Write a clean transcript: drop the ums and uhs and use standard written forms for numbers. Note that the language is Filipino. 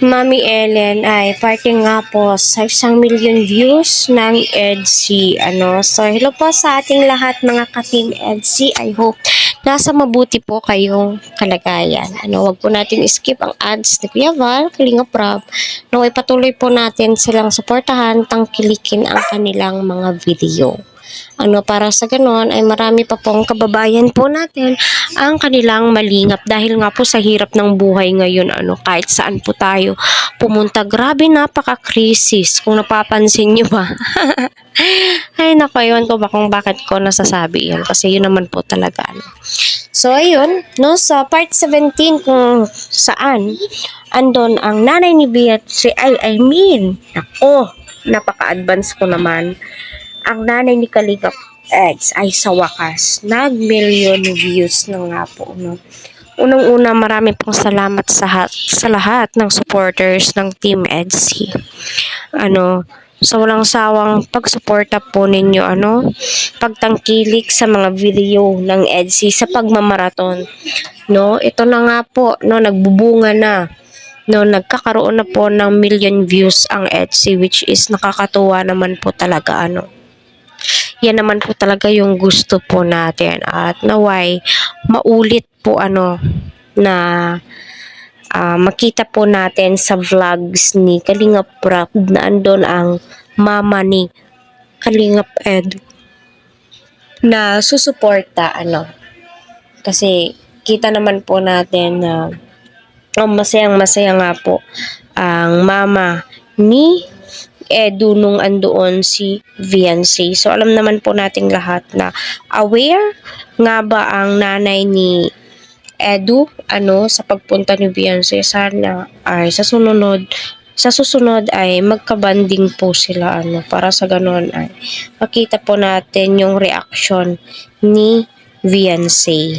Mami Ellen ay parte nga po sa 1,000,000 views ng EDSI. So, hello po sa ating lahat mga ka-team EDSI. I hope nasa mabuti po kayong kalagayan. Wag po natin skip ang ads ni Kuya Val, Kalinga Prab. Ipatuloy po natin silang suportahan, tangkilikin ang kanilang mga video. Para sa ganon ay marami pa pong kababayan po natin ang kanilang malingap dahil nga po sa hirap ng buhay ngayon, kahit saan po tayo pumunta, grabe napaka-krisis kung napapansin nyo ba. Ay nako, yun ko ba kung bakit ko nasasabi yan kasi yun naman po talaga. So ayun, sa part 17 kung saan andon ang nanay ni Beatrice, napaka-advance ko naman. Ang nanay ni Kalinga X ay sa wakas nag-million views na nga po. Unang-una, marami pong salamat sa lahat ng supporters ng Team EDSI. Sa walang sawang pagsuporta po ninyo, pagtangkilik sa mga video ng EDSI sa pagmamaraton. Ito na nga po, nagbubunga na. Nagkakaroon na po ng million views ang EDSI, which is nakakatuwa naman po talaga. Yan naman po talaga yung gusto po natin at naway maulit po na makita po natin sa vlogs ni Kalinga Prab na andon ang mama ni Kalingap Ed na susuporta kasi kita naman po natin na masayang-masaya nga po ang mama ni Edu nung andoon si Viancy. So alam naman po nating lahat na aware nga ba ang nanay ni Edu sa pagpunta ni Viancy. Sana ay sa susunod ay magkabanding po sila para sa ganon ay makita po natin yung reaction ni Viancy.